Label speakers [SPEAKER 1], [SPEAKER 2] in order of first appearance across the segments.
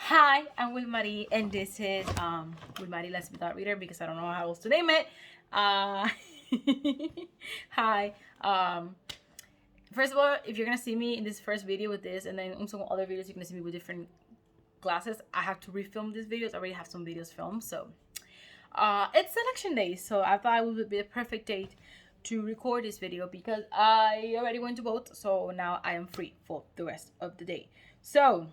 [SPEAKER 1] Hi, I'm Will Marie, and this is Will Marie Let's Be Thought Reader because I don't know how else to name it. Uh, hi. First of all, if you're gonna see me in this first video with this, and then in some other videos, you're gonna see me with different glasses. I have to refilm these videos. I already have some videos filmed, so it's election day, so I thought it would be a perfect date to record this video because I already went to vote, so now I am free for the rest of the day. So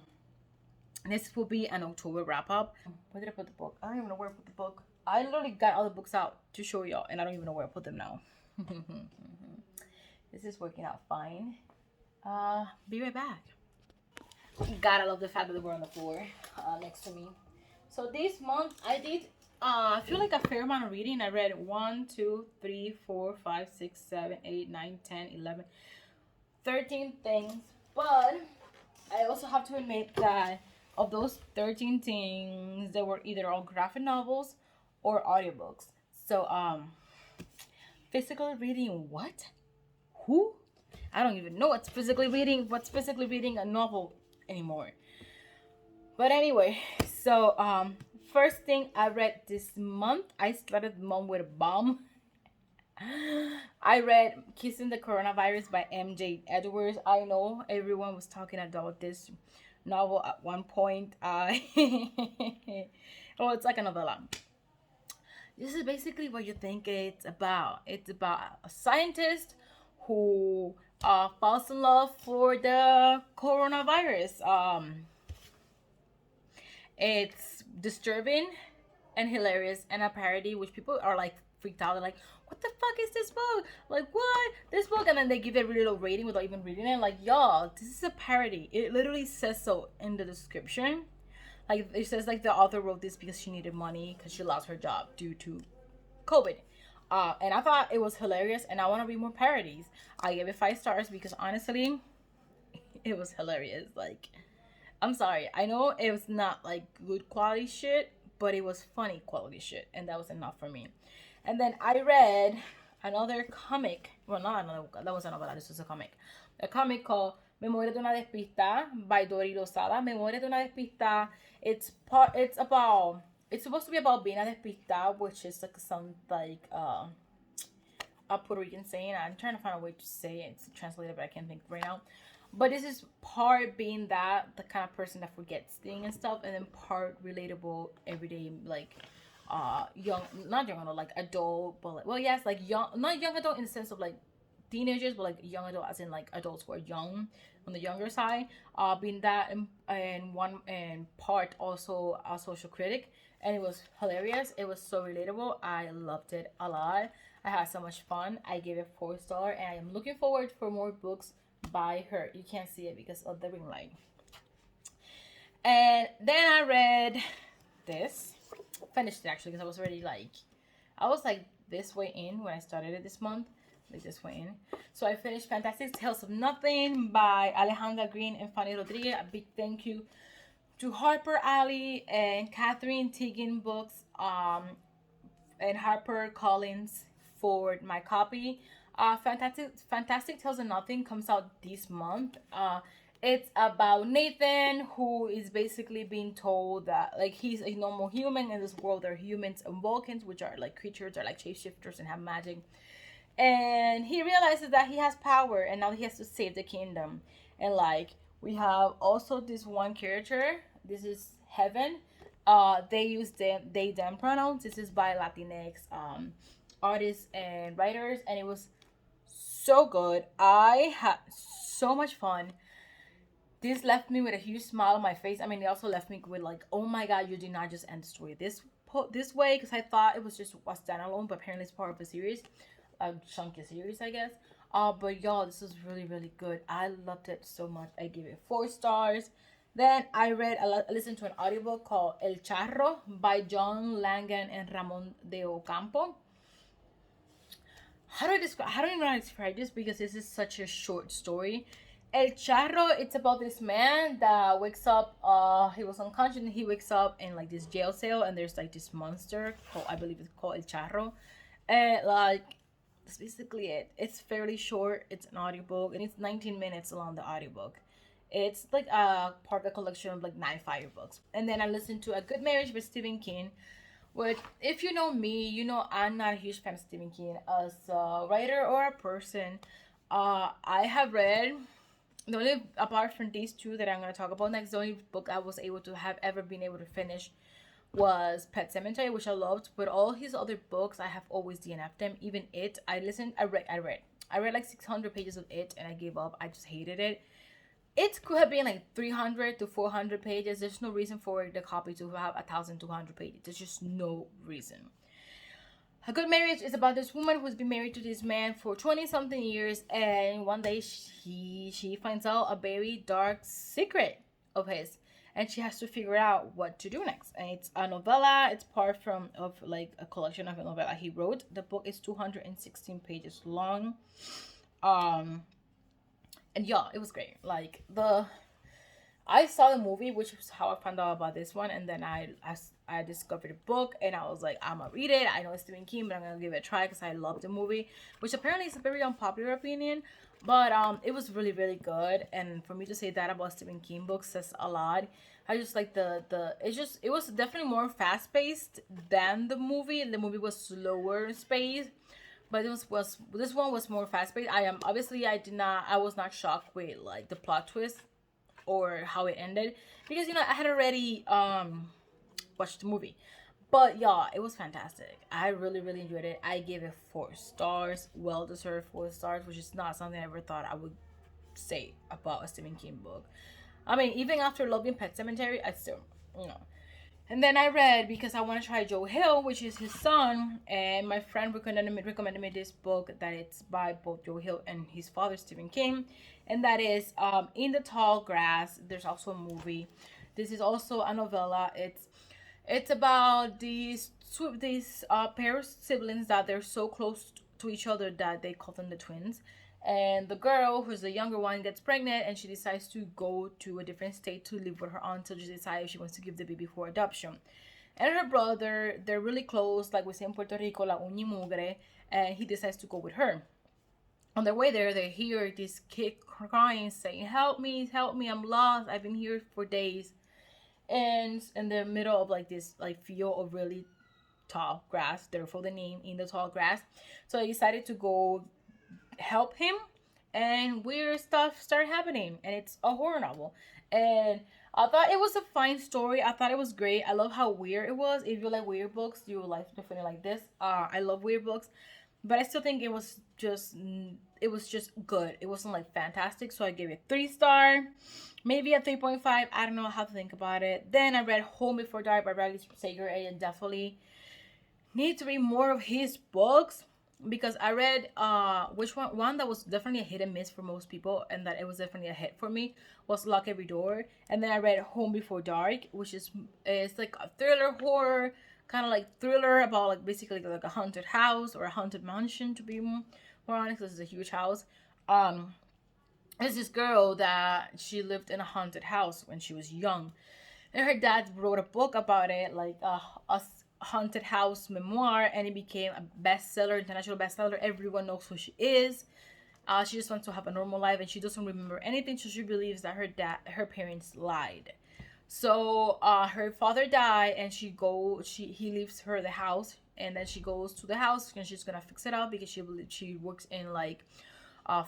[SPEAKER 1] this will be an October wrap up. Where did I put the book? I don't even know where I put the book. I literally got all the books out to show y'all, and I don't even know where I put them now. This is working out fine. Be right back. Gotta love the fact that they were on the floor next to me. So this month I did I feel like a fair amount of reading. I read 1, 2, 3, 4, 5, 6, 7, 8, 9, 10, 11, 13 things. But I also have to admit that of those 13 things, they were either all graphic novels or audiobooks. So physically reading what? Who? I don't even know what's physically reading a novel anymore. But anyway, so first thing I read this month, I started the month with a bomb. I read Kissing the Coronavirus by MJ Edwards. I know everyone was talking about this novel at one point. Oh, it's like a novella. This is basically what you think it's about. It's about a scientist who falls in love for the coronavirus. It's disturbing and hilarious and a parody, which people are like freaked out. They're like, what the fuck is this book? Like, what? This book? And then they give it a really low rating without even reading it. Like, y'all, this is a parody. It literally says so in the description. Like, it says, like, the author wrote this because she needed money because she lost her job due to COVID. And I thought it was hilarious, and I want to read more parodies. I gave it 5 stars because, honestly, it was hilarious. Like, I'm sorry. I know it was not, like, good quality shit, but it was funny quality shit, and that was enough for me. And then I read another comic. Well, not another. That was a novela. This was a comic. A comic called Memoria de una Despista by Dori Lozada. Memoria de una Despista. It's about. It's supposed to be about being a despista, which is like some like a Puerto Rican saying. I'm trying to find a way to say it. It's translated, but I can't think right now. But this is part being that the kind of person that forgets things and stuff, and then part relatable everyday like young, not young adult, like adult, but like, well, yes, like young, not young adult in the sense of like teenagers, but like young adult as in like adults who are young on the younger side, being that and one and part also a social critic. And it was hilarious. It was so relatable. I loved it a lot. I had so much fun. I gave it 4 star, and I am looking forward for more books by her. You can't see it because of the ring light. And then I read this. Finished it actually because I was already like, I was like this way in when I started it this month. Like this way in. So I finished Fantastic Tales of Nothing by Alejandra Green and Fanny Rodriguez. A big thank you to Harper Alley and Catherine Teagan Books and Harper Collins for my copy. Fantastic Tales of Nothing comes out this month. It's about Nathan, who is basically being told that like he's a normal human. In this world there are humans and Vulcans, which are like creatures, are like shapeshifters and have magic. And he realizes that he has power, and now he has to save the kingdom. And like we have also this one character. This is Heaven. They use they them pronouns. This is by Latinx artists and writers, and it was so good. I had so much fun. This left me with a huge smile on my face. I mean, it also left me with like, oh my god, you did not just end the story this way, because I thought it was just a standalone, but apparently it's part of a series, a chunky series, I guess. But y'all, this is really, really good. I loved it so much. I gave it 4 stars. Then I listened to an audiobook called El Charro by John Langan and Ramon de Ocampo. How do I don't even know how to describe this because this is such a short story. El Charro, it's about this man that wakes up, he was unconscious, and he wakes up in like this jail cell, and there's like this monster called, I believe it's called El Charro. And like, that's basically it. It's fairly short. It's an audiobook, and it's 19 minutes long, the audiobook. It's like a part of the collection of like 9 fire books. And then I listened to A Good Marriage by Stephen King, which, if you know me, you know I'm not a huge fan of Stephen King as a writer or a person. I have read the only, apart from these two that I'm gonna talk about next, the only book I was able to have ever been able to finish was Pet Cemetery, which I loved. But all his other books, I have always DNF'd them. Even it, I read like 600 pages of it, and I gave up. I just hated it. It could have been like 300 to 400 pages. There's no reason for the copy to have 1,200 pages. There's just no reason. A Good Marriage is about this woman who's been married to this man for 20 something years, and one day she finds out a very dark secret of his, and she has to figure out what to do next. And it's a novella. It's part from of like a collection of a novella he wrote. The book is 216 pages long. And yeah, it was great. Like I saw the movie, which is how I found out about this one, and then I discovered the book, and I was like, I'm gonna read it. I know it's Stephen King, but I'm gonna give it a try because I love the movie, which apparently is a very unpopular opinion, but it was really really good. And for me to say that about Stephen King books says a lot. I just like it was definitely more fast paced than the movie. The movie was slower paced, but this one was more fast paced. I was not shocked with like the plot twist or how it ended, because I had already watched the movie. But yeah, it was fantastic. I really really enjoyed it. I gave it 4 stars, well deserved 4 stars, which is not something I ever thought I would say about a Stephen King book. I mean, even after loving Pet Cemetery, I still, you know. And then I read, because I want to try Joe Hill, which is his son, and my friend recommended me this book that it's by both Joe Hill and his father, Stephen King, and that is In the Tall Grass. There's also a movie. This is also a novella. It's about these pair of siblings that they're so close to each other that they call them the twins. And the girl, who's the younger one, gets pregnant, and she decides to go to a different state to live with her aunt until she decides she wants to give the baby for adoption. And her brother, they're really close, like we say in Puerto Rico, la uña y mugre, and he decides to go with her. On their way there, they hear this kid crying, saying, help me, I'm lost, I've been here for days." And in the middle of like this like field of really tall grass, therefore the name In the Tall Grass. So I decided to go help him, and weird stuff started happening, and it's a horror novel. And I thought it was a fine story. I thought it was great. I love how weird it was. If you like weird books, you will like definitely like this. I love weird books, but I still think it was just good. It wasn't like fantastic, so I gave it 3 star, maybe a 3.5. I don't know how to think about it. Then I read Home Before Dark by Bradley Sager, and definitely need to read more of his books, because I read which one that was definitely a hit and miss for most people, and that it was definitely a hit for me, was Lock Every Door. And then I read Home Before Dark, which is like a thriller horror, kind of like thriller about like basically like a haunted house or a haunted mansion, to be more honest. This is a huge house. There's this girl that she lived in a haunted house when she was young, and her dad wrote a book about it, like a haunted house memoir, and it became a bestseller, international bestseller. Everyone knows who she is. She just wants to have a normal life, and she doesn't remember anything, so she believes that her parents lied. So her father died, and he leaves her the house, and then she goes to the house, and she's gonna fix it up, because she works in like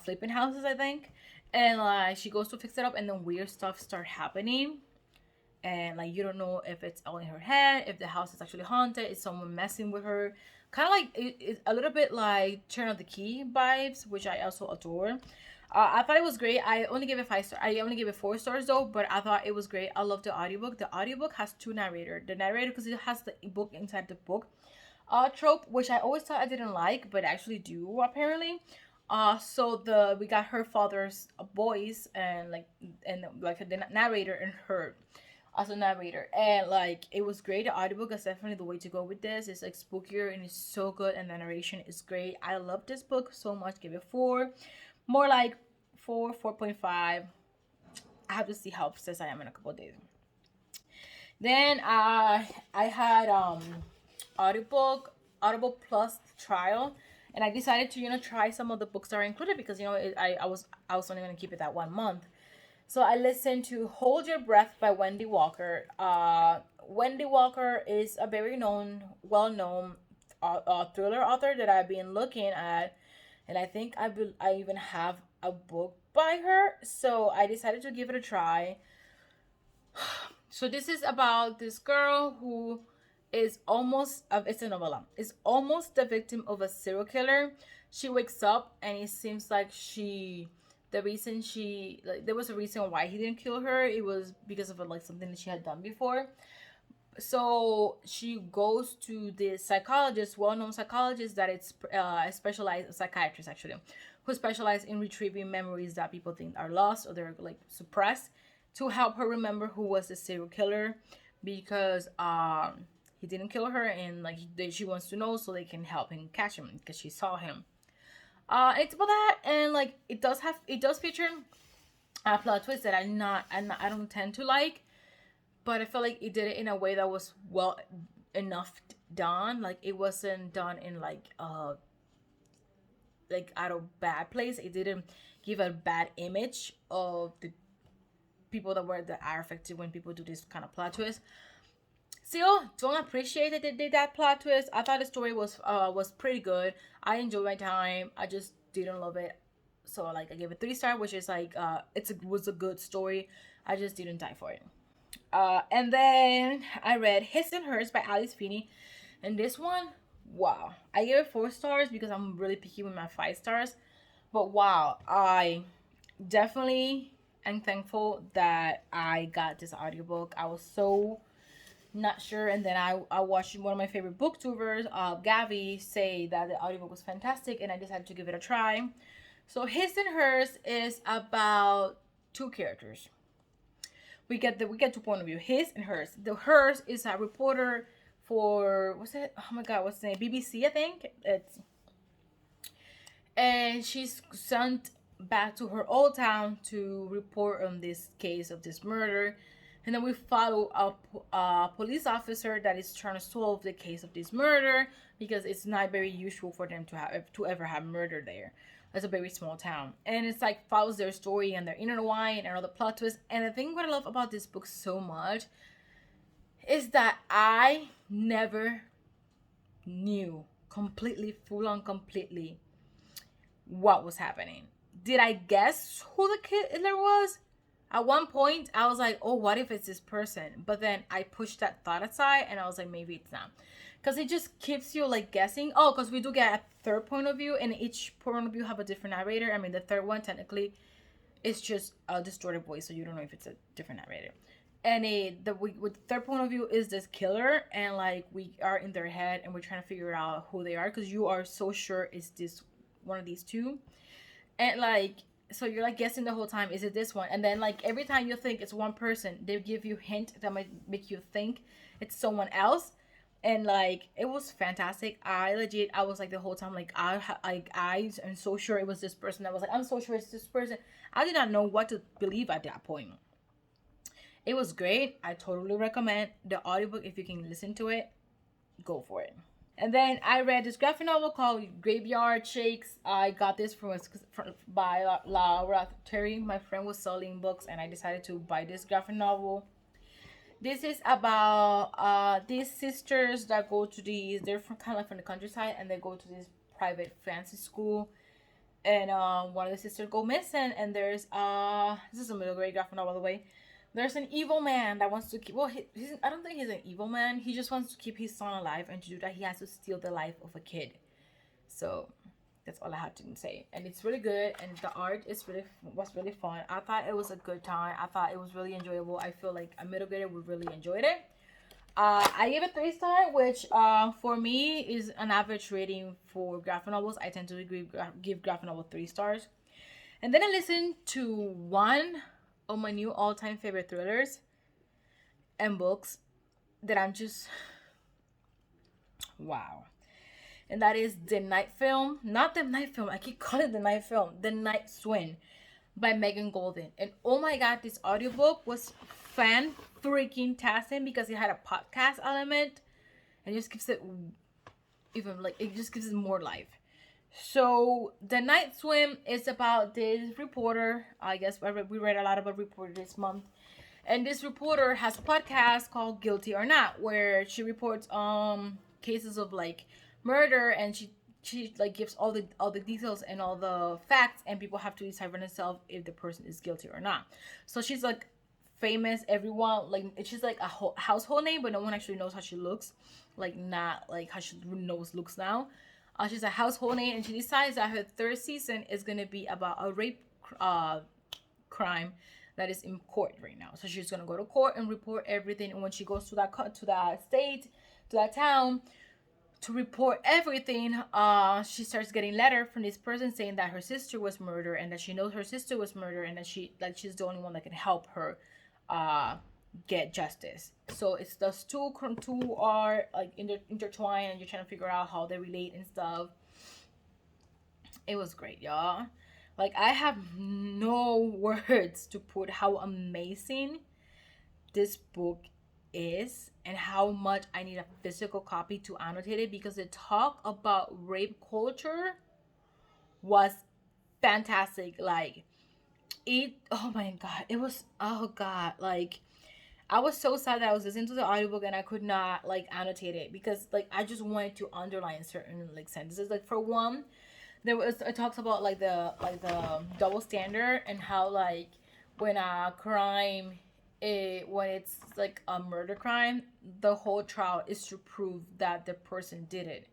[SPEAKER 1] flipping houses, I think. And like she goes to fix it up, and then weird stuff start happening, and like you don't know if it's all in her head, if the house is actually haunted, is someone messing with her. Kind of like it's a little bit like Turn of the Key vibes, which I also adore. I thought it was great. I only gave it 5 stars. I only gave it 4 stars though, but I thought it was great. I love the audiobook. The audiobook has 2 narrators. The narrator, because it has the book inside the book trope, which I always thought I didn't like, but I actually do apparently. So we got her father's voice, and like the narrator and her as a narrator, and like it was great. The audiobook is definitely the way to go with this. It's like spookier, and it's so good, and the narration is great. I love this book so much. Give it 4, more like 4.5. I have to see how obsessed I am in a couple of days. Then I had Audible Plus trial, and I decided to try some of the books that are included, because I was only gonna keep it that 1 month. So I listened to Hold Your Breath by Wendy Walker. Wendy Walker is a very well-known thriller author that I've been looking at, and I think I even have a book by her. So I decided to give it a try. So this is about this girl who is it's a novella, is almost the victim of a serial killer. She wakes up and it seems like the reason there was a reason why he didn't kill her. It was because of like something that she had done before. So she goes to this psychologist, well-known psychologist, that it's specialized psychiatrist actually, who specialize in retrieving memories that people think are lost or they're like suppressed, to help her remember who was the serial killer, because he didn't kill her, and like she wants to know so they can help him catch him because she saw him. It's about that, and like it does feature a plot twist that I don't tend to like, but I feel like it did it in a way that was well enough done. Like it wasn't done in like out of bad place. It didn't give a bad image of the people that are affected when people do this kind of plot twist. Still, don't appreciate that they did that plot twist. I thought the story was pretty good. I enjoyed my time. I just didn't love it. So like I gave it 3 stars, which is like was a good story. I just didn't die for it. And then I read His and Hers by Alice Feeney, and this one, wow, I gave it 4 stars because I'm really picky with my 5 stars. But wow, I definitely am thankful that I got this audiobook. I was so not sure, and then I watched one of my favorite booktubers, Gavi, say that the audiobook was fantastic, and I decided to give it a try. So His and Hers is about 2 characters. We get 2 point of view, his and hers. The hers is a reporter for what's it? Oh my god, what's the name? BBC, I think. And she's sent back to her old town to report on this case of this murder. And then we follow a police officer that is trying to solve the case of this murder, because it's not very usual for them to ever have murder there. It's a very small town, and it's like follows their story and their inner wine and all the plot twists. And the thing what I love about this book so much is that I never knew completely, full on completely, what was happening. Did I guess who the killer was? At one point, I was like, oh, what if it's this person? But then I pushed that thought aside, and I was like, maybe it's not. Because it just keeps you like guessing. Oh, because we do get a third point of view, and each point of view have a different narrator. I mean, the third one technically is just a distorted voice, so you don't know if it's a different narrator. And with the third point of view is this killer, and like we are in their head, and we're trying to figure out who they are, because you are so sure it's this one of these two, and like so you're like guessing the whole time, is it this one? And then like every time you think it's one person, they give you hint that might make you think it's someone else. And like it was fantastic. I was like the whole time like I am so sure it was this person. I was like, I'm so sure it's this person. I did not know what to believe at that point. It was great. I totally recommend the audiobook. If you can listen to it, go for it. And then I read this graphic novel called Graveyard Shakes. I got this by Laura Terry. My friend was selling books, and I decided to buy this graphic novel. This is about these sisters that go to they're kind of like from the countryside, and they go to this private fancy school. And one of the sisters go missing, and there's this is a middle grade graphic novel, by the way. There's an evil man that wants to keep. Well, I don't think he's an evil man. He just wants to keep his son alive, and to do that, he has to steal the life of a kid. So that's all I have to say. And it's really good, and the art was really fun. I thought it was a good time. I thought it was really enjoyable. I feel like a middle grader would really enjoy it. I gave it 3 stars, which for me is an average rating for graphic novels. I tend to give graphic novel 3 stars. And then I listened to one of my new all-time favorite thrillers and books that I'm just wow. And that is The Night Film. Not The Night Film. I keep calling it The Night Film. The Night Swim by Megan Golden. And oh my god, this audiobook was fan-freaking-tastic because it had a podcast element. And it just gives it even like, it just gives it more life. So the night swim is about this reporter. I guess we read a lot about reporter this month. And this reporter has a podcast called Guilty or Not, where she reports cases of like murder, and she like gives all the details and all the facts, and people have to decide for themselves if the person is guilty or not. So she's like famous. Everyone like, she's like a household name, but no one actually knows how she looks. Like, not like how she knows looks now. She's a household name, and she decides that her third season is gonna be about a rape crime that is in court right now. So she's gonna go to court and report everything. And when she goes to that state, to that town, to report everything, she starts getting letter from this person saying that her sister was murdered, and that she knows her sister was murdered, and that she's the only one that can help her uh get justice. So it's those two are like intertwined, and you're trying to figure out how they relate and stuff. It was great, y'all. Like, I have no words to put how amazing this book is, and how much I need a physical copy to annotate it, because the talk about rape culture was fantastic. Like, oh my god, it was, oh god, like, I was so sad that I was listening to the audiobook and I could not like annotate it, because like I just wanted to underline certain like sentences. Like, for one, it talks about like the double standard, and how like when a crime, when it's like a murder crime, the whole trial is to prove that the person did it.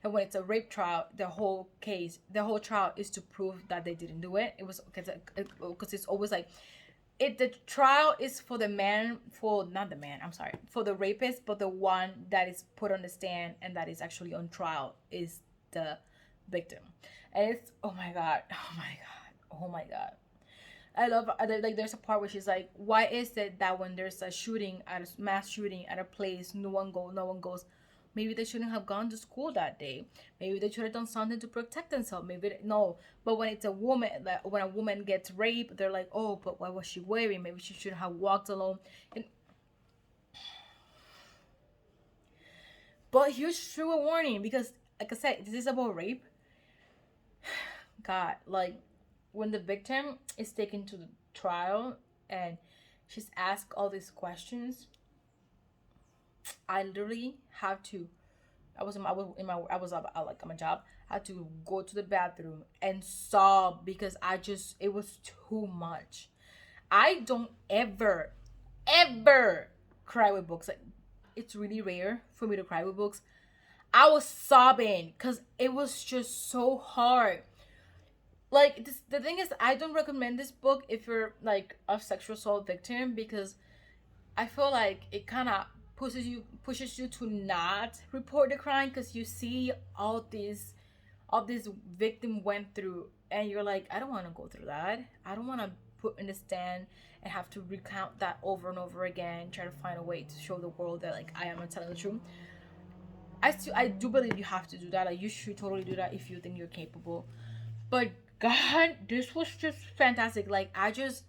[SPEAKER 1] And when it's a rape trial, the whole trial is to prove that they didn't do it. It was because it's always like, the trial is for the man, for not the man, I'm sorry, for the rapist, but the one that is put on the stand and that is actually on trial is the victim. And it's, oh my god, oh my god, oh my god. I love, like, there's a part where she's like, why is it that when there's a shooting, at a mass shooting at a place, no one goes? Maybe they shouldn't have gone to school that day. Maybe they should have done something to protect themselves. No. But when it's a woman, when a woman gets raped, they're like, oh, but what was she wearing? Maybe she should have walked alone. But here's true warning, because like I said, this is about rape. God, like, when the victim is taken to the trial and she's asked all these questions, I literally have to. I was in my I was like on my job. I had to go to the bathroom and sob, because it was too much. I don't ever cry with books. Like, it's really rare for me to cry with books. I was sobbing because it was just so hard. Like, the thing is, I don't recommend this book if you're like a sexual assault victim, because I feel like it kind of pushes you to not report the crime, because you see all this victim went through, and you're like, I don't want to go through that. I don't want to put in the stand and have to recount that over and over again, try to find a way to show the world that like I am telling the truth. I do believe you have to do that. Like, you should totally do that if you think you're capable. But God, this was just fantastic. Like, I just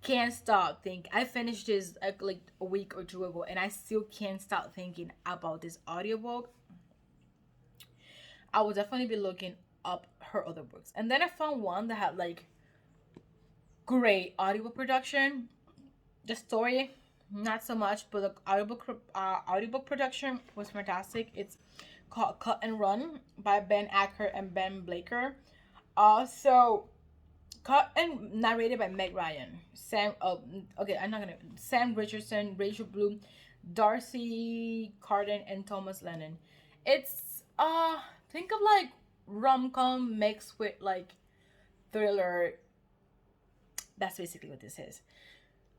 [SPEAKER 1] can't stop thinking. I finished this like a week or two ago, and I still can't stop thinking about this audiobook. I will definitely be looking up her other books. And then I found one that had like great audiobook production. The story, not so much, but the audiobook production was fantastic. It's called Cut and Run by Ben Acker and Ben Blaker. So cut and narrated by Meg Ryan, Sam Richardson, Rachel Bloom, Darcy Carden, and Thomas Lennon. It's think of like rom-com mixed with like thriller. That's basically what this is.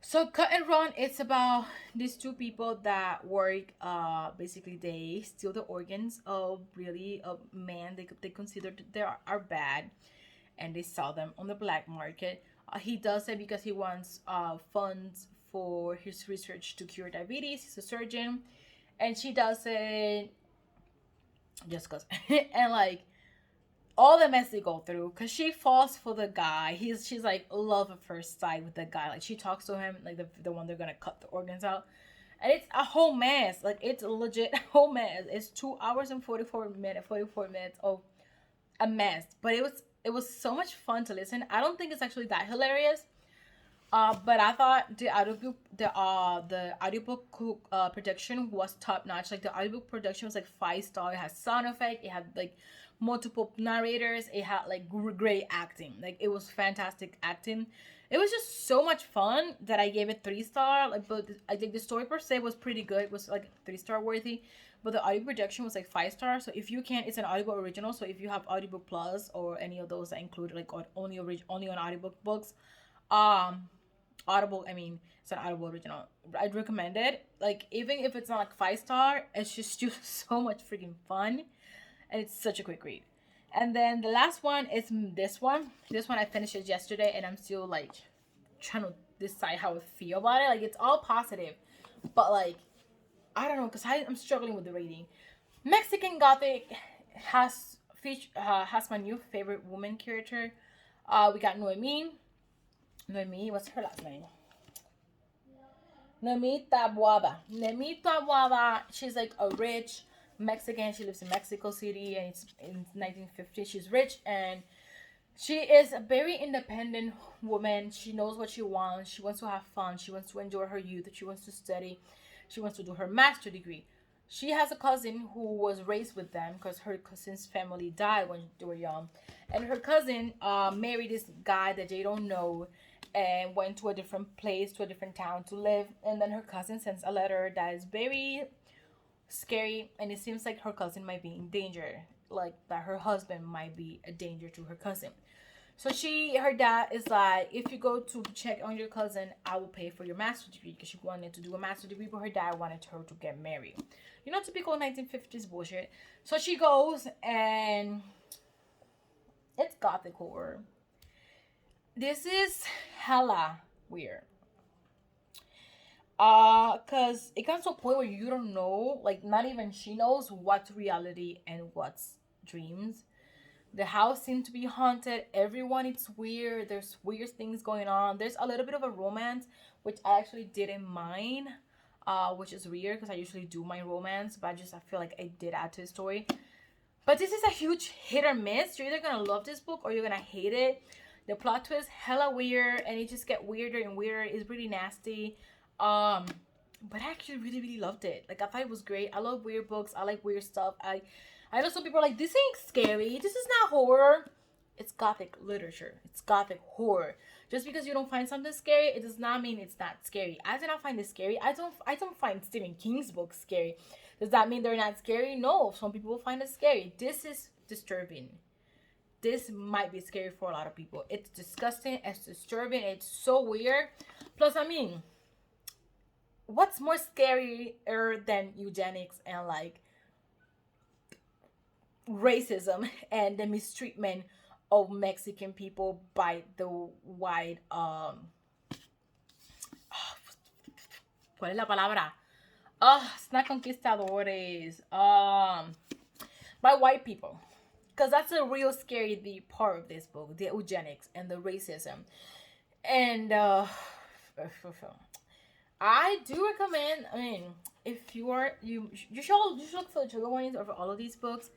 [SPEAKER 1] So Cut and Run, it's about these two people that work, basically they steal the organs of really a man they consider they are bad, and they sell them on the black market. He does it because he wants funds for his research to cure diabetes. He's a surgeon, and she does it just cause. And like all the mess they go through, because she falls for the guy. She's like love at first sight with the guy. Like, she talks to him like the one they're gonna cut the organs out, and it's a whole mess. Like, it's a legit whole mess. It's 2 hours and 44 minutes of a mess, but it was so much fun to listen. I don't think it's actually that hilarious. But I thought the audiobook production was top notch. Like the audiobook production was like 5 star. It had sound effect. It had like multiple narrators. It had like great acting. Like it was fantastic acting. It was just so much fun that I gave it 3 star. Like, but I think the story per se was pretty good. It was like 3 star worthy. But the audio production was like 5 star. So if you can, it's an Audible original. So if you have Audiobook Plus or any of those that include like only on audiobook books, um Audible, I mean, it's an Audible original. I'd recommend it. Like, even if it's not like 5 star, it's just so much freaking fun. And it's such a quick read. And then the last one is this one. This one I finished it yesterday and I'm still like trying to decide how I feel about it. Like, it's all positive. But like, I don't know, because I'm struggling with the rating. Mexican Gothic has my new favorite woman character. We got Noemi, what's her last name? Noemi Tabuada. Noemi Tabuada, she's like a rich Mexican. She lives in Mexico City and it's in 1950. She's rich and she is a very independent woman. She knows what she wants. She wants to have fun. She wants to enjoy her youth. She wants to study. She wants to do her master degree. She has a cousin who was raised with them because her cousin's family died when they were young. And her cousin married this guy that they don't know and went to a different place, to a different town to live. And then her cousin sends a letter that is very scary. And it seems like her cousin might be in danger. Like that her husband might be a danger to her cousin. So her dad is like, if you go to check on your cousin, I will pay for your master's degree because she wanted to do a master's degree, but her dad wanted her to get married. You know, typical 1950s bullshit. So she goes and it's Gothic horror. This is hella weird. Cause it comes to a point where you don't know, like not even she knows what's reality and what's dreams. The house seems to be haunted. Everyone, it's weird. There's weird things going on. There's a little bit of a romance, which I actually didn't mind, which is weird because I usually do my romance, but I feel like I did add to the story. But this is a huge hit or miss. You're either gonna love this book or you're gonna hate it. The plot twist hella weird, and it just get weirder and weirder. It's pretty nasty. But I actually really, really loved it. Like I thought it was great. I love weird books. I like weird stuff. I know some people are like, this ain't scary. This is not horror. It's Gothic literature. It's Gothic horror. Just because you don't find something scary, it does not mean it's not scary. I did not find it scary. I don't find Stephen King's books scary. Does that mean they're not scary? No. Some people will find it scary. This is disturbing. This might be scary for a lot of people. It's disgusting. It's disturbing. It's so weird. Plus, I mean, what's more scarier than eugenics and like racism and the mistreatment of Mexican people by the white ¿cuál es la palabra? It's not conquistadores. By white people. Because that's a real scary part of this book, the eugenics and the racism. And I do recommend, I mean, if you are, you should look for the trigger warnings of all of these books.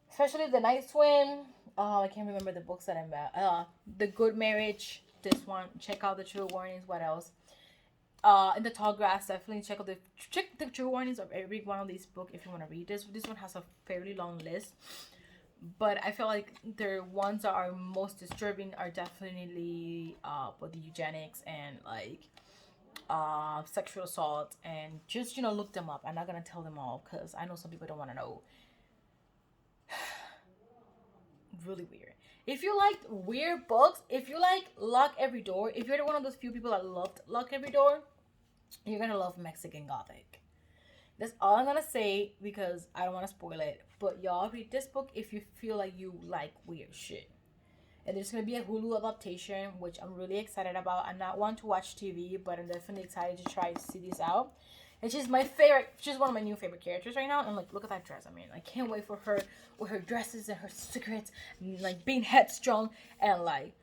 [SPEAKER 1] Especially The Night Swim. I can't remember the books that I'm at. The Good Marriage. This one. Check out the trigger warnings. What else? In the Tall Grass, definitely check the trigger warnings of every one of these books if you want to read this. This one has a fairly long list. But I feel like the ones that are most disturbing are definitely with the eugenics and like sexual assault, and just look them up. I'm not gonna tell them all because I know some people don't want to know. Really weird. If you like weird books, if you like Lock Every Door, if you're one of those few people that loved Lock Every Door, you're gonna love Mexican Gothic. That's all I'm gonna say because I don't want to spoil it. But y'all read this book if you feel like you like weird shit. And there's gonna be a Hulu adaptation, which I'm really excited about. I'm not one to watch TV, but I'm definitely excited to try to see this out. And she's my favorite. She's one of my new favorite characters right now. And like, look at that dress. I mean, I can't wait for her with her dresses and her cigarettes, and like being headstrong and like,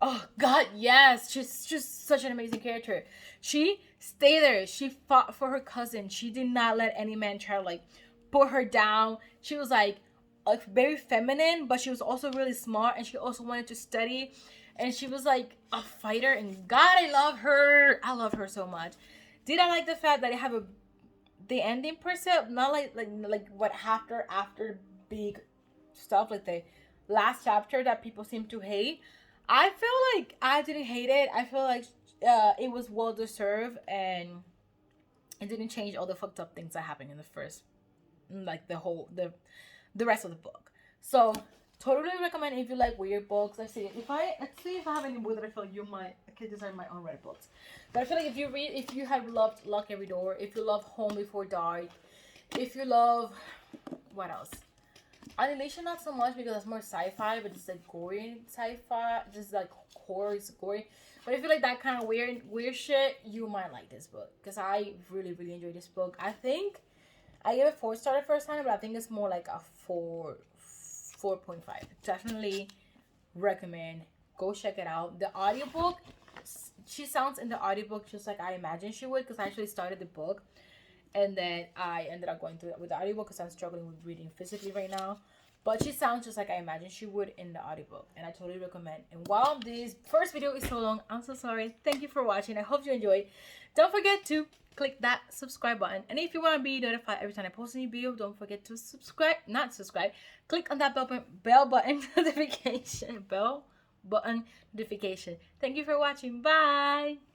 [SPEAKER 1] oh God, yes, she's just such an amazing character. She stayed there. She fought for her cousin. She did not let any man try to like put her down. She was like, like very feminine, but she was also really smart, and she also wanted to study, and she was like a fighter. And God, I love her. I love her so much. Did I like the fact that I have the ending per se, not like what after big stuff, like the last chapter that people seem to hate. I feel like I didn't hate it. I feel like it was well deserved, and it didn't change all the fucked up things that happened in the first, like the rest of the book. So totally recommend if you like weird books. Let's see if I have any book that I feel like you might. Okay, these are my unread books, but I feel like if you have loved Lock Every Door, if you love Home Before Dark, if you love, what else? Annihilation, not so much because it's more sci-fi, but it's like gory sci-fi, just like horror, it's gory. But if you like that kind of weird shit, you might like this book, because I really really enjoyed this book. I think I gave it 4 star the first time, but I think it's more like a 4.5. Definitely recommend. Go check it out. The audiobook, she sounds in the audiobook just like I imagined she would, because I actually started the book and then I ended up going through it with the audiobook because I'm struggling with reading physically right now. But she sounds just like I imagined she would in the audiobook, and I totally recommend. And while this first video is so long, I'm so sorry. Thank you for watching. I hope you enjoyed. Don't forget to click that subscribe button, and if you want to be notified every time I post a new video, don't forget to click on that bell button notification. Thank you for watching. Bye.